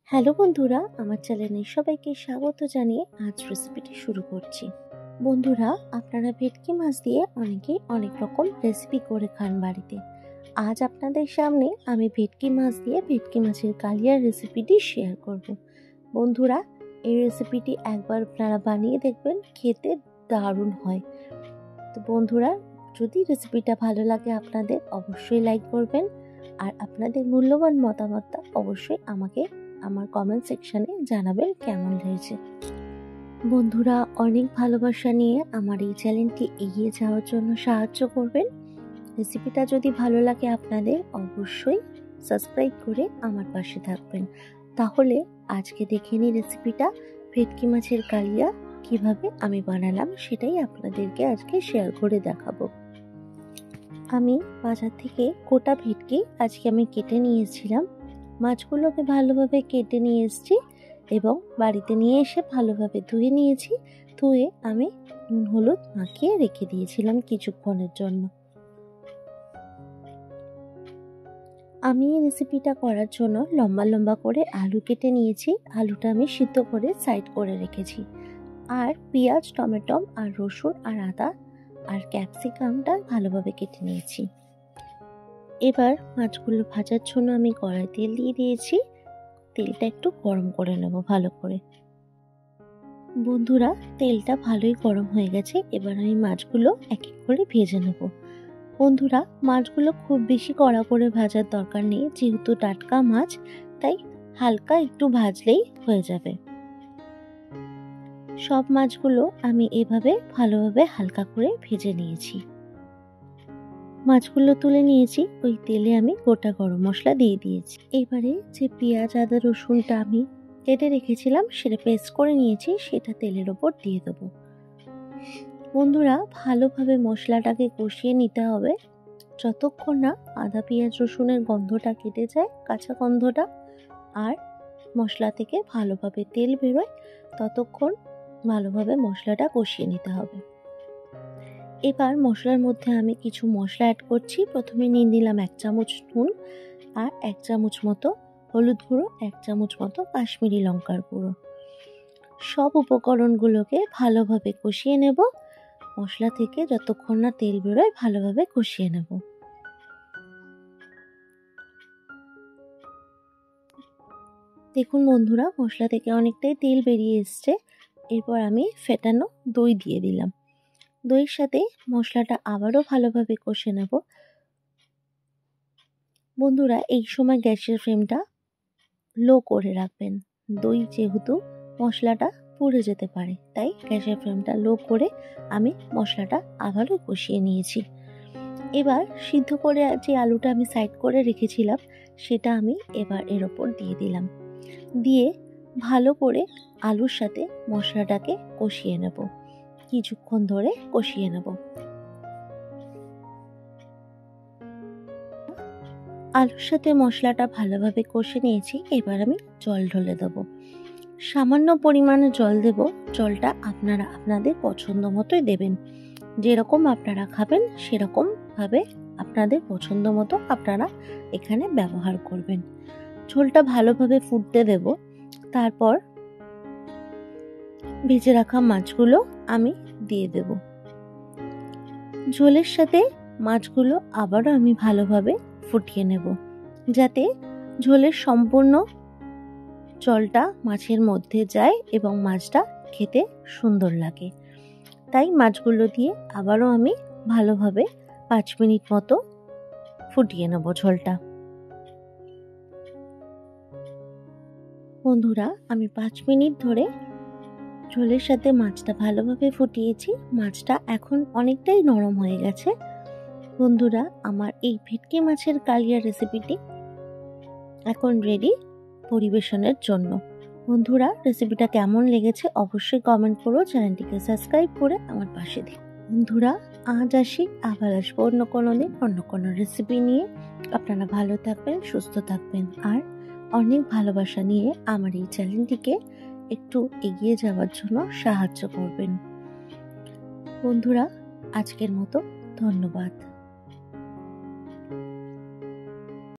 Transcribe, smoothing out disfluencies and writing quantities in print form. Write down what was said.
Hello বন্ধুরা, আমার চ্যানেলে সবাইকে স্বাগত জানিয়ে আজ রেসিপিটি শুরু করছি। বন্ধুরা, আপনারা ভেটকি মাছ দিয়ে অনেকেই অনেক রকম রেসিপি করে খান বাড়িতে। আজ আপনাদের সামনে আমি ভেটকি মাছ দিয়ে ভেটকি মাছের কালিয়ার রেসিপিটি শেয়ার করব। বন্ধুরা, এই রেসিপিটি একবার আপনারা বানিয়ে দেখবেন, খেতে দারুণ হয়। তো বন্ধুরা, যদি রেসিপিটা ভালো লাগে আপনাদের অবশ্যই লাইক করবেন, আর আপনাদের মূল্যবান মতামতটা অবশ্যই আমাকে আমার কমেন্ট সেকশানে জানাবেন কেমন হয়েছে। বন্ধুরা, অনেক ভালোবাসা নিয়ে আমার এই চ্যানেলটি এগিয়ে যাওয়ার জন্য সাহায্য করবেন। রেসিপিটা যদি ভালো লাগে আপনাদের অবশ্যই সাবস্ক্রাইব করে আমার পাশে থাকবেন। তাহলে আজকে দেখে নিই রেসিপিটা, ভেটকি মাছের কালিয়া কিভাবে আমি বানালাম সেটাই আপনাদেরকে আজকে শেয়ার করে দেখাবো। আমি বাজার থেকে গোটা ভেটকি আজকে আমি কেটে নিয়েছিলাম। মাছগুলোকে ভালোভাবে কেটে নিয়ে এসেছি এবং বাড়িতে নিয়ে এসে ভালোভাবে ধুয়ে নিয়েছি। ধুয়ে আমি নুন হলুদ মাখিয়ে রেখে দিয়েছিলাম কিছুক্ষণের জন্য। আমি এই রেসিপিটা করার জন্য লম্বা লম্বা করে আলু কেটে নিয়েছি। আলুটা আমি সিদ্ধ করে সাইড করে রেখেছি। আর পেঁয়াজ, টমেটো আর রসুন আর আদা আর ক্যাপসিকামটা ভালোভাবে কেটে নিয়েছি। এবার মাছগুলো ভাজার জন্য আমি কড়াই তেল দিয়ে দিয়েছি। তেলটা একটু গরম করে নেব ভালো করে। বন্ধুরা, তেলটা ভালোই গরম হয়ে গেছে। এবার আমি মাছগুলো এক এক করে ভেজে নেব। বন্ধুরা, মাছগুলো খুব বেশি কড়া করে ভাজার দরকার নেই, যেহেতু টাটকা মাছ, তাই হালকা একটু ভাজলেই হয়ে যাবে। সব মাছগুলো আমি এভাবে ভালোভাবে হালকা করে ভেজে নিয়েছি। মাছগুলো তুলে নিয়েছি। ওই তেলে আমি গোটা গরম মশলা দিয়ে দিয়েছি। এবারে যে পেঁয়াজ, আদা, রসুনটা আমি কেটে রেখেছিলাম সেটা পেস্ট করে নিয়েছি, সেটা তেলের ওপর দিয়ে দেবো। বন্ধুরা, ভালোভাবে মশলাটাকে কষিয়ে নিতে হবে যতক্ষণ না আদা, পেঁয়াজ, রসুনের গন্ধটা কেটে যায়, কাঁচা গন্ধটা, আর মশলা থেকে ভালোভাবে তেল বেরোয়, ততক্ষণ ভালোভাবে মশলাটা কষিয়ে নিতে হবে। এবার মশলার মধ্যে আমি কিছু মশলা অ্যাড করছি। প্রথমে নিয়ে নিলাম 1 চামচ নুন, আর 1 চামচ মতো হলুদ গুঁড়ো, 1 চামচ মতো কাশ্মীরি লঙ্কার গুঁড়ো। সব উপকরণগুলোকে ভালোভাবে কষিয়ে নেব। মশলা থেকে যতক্ষণ না তেল বেরোয় ভালোভাবে কষিয়ে নেব। দেখুন বন্ধুরা, মশলা থেকে অনেকটাই তেল বেরিয়ে এসছে। এরপর আমি ফেটানো দই দিয়ে দিলাম। দইয়ের সাথে মশলাটা আবারও ভালোভাবে কষে নেব। বন্ধুরা, এই সময় গ্যাসের ফ্লেমটা লো করে রাখবেন। দই যেহেতু মশলাটা পুড়ে যেতে পারে, তাই গ্যাসের ফ্লেমটা লো করে আমি মশলাটা আবারও কষিয়ে নিয়েছি। এবার সিদ্ধ করে যে আলুটা আমি সাইড করে রেখেছিলাম সেটা আমি এবার এর ওপর দিয়ে দিলাম। দিয়ে ভালো করে আলুর সাথে মশলাটাকে কষিয়ে নেব, কিছুক্ষণ ধরে কষিয়ে নেব। আলুর সাথে মশলাটা ভালোভাবে কষে নিয়েছি। এবার আমি জল ঢেলে দেবো। সামান্য পরিমাণে জল দেব। জলটা আপনারা আপনাদের পছন্দ মতোই দেবেন। যেরকম আপনারা খাবেন সেরকমভাবে আপনাদের পছন্দ মতো আপনারা এখানে ব্যবহার করবেন। ঝোলটা ভালোভাবে ফুটতে দেব। তারপর ভেজে রাখা মাছগুলো আমি দিয়ে দেব। ঝোলের সাথে মাছগুলো আবারও আমি ভালোভাবে ফুটিয়ে নেব, যাতে ঝোলের সম্পূর্ণ জলটা মাছের মধ্যে যায় এবং মাছটা খেতে সুন্দর লাগে। তাই মাছগুলো দিয়ে আবারও আমি ভালোভাবে 5 মিনিট মতো ফুটিয়ে নেব ঝোলটা। বন্ধুরা, আমি 5 মিনিট ধরে ঝোলের সাথে মাছটা ভালোভাবে ফুটিয়েছি। মাছটা এখন অনেকটাই নরম হয়ে গেছে। বন্ধুরা, আমার এই ভেটকি মাছের কালিয়া রেসিপিটি এখন রেডি পরিবেশনের জন্য। বন্ধুরা, রেসিপিটা কেমন লেগেছে অবশ্যই কমেন্ট করো। চ্যানেলটিকে সাবস্ক্রাইব করে আমার পাশে দিন। বন্ধুরা, আজ আসি, আবার আসবো অন্য কোনো দিন অন্য কোনো রেসিপি নিয়ে। আপনারা ভালো থাকবেন, সুস্থ থাকবেন, আর অনেক ভালোবাসা নিয়ে আমার এই চ্যানেলটিকে একটু এগিয়ে যাওয়ার জন্য সাহায্য করবেন। বন্ধুরা, আজকের মতো ধন্যবাদ।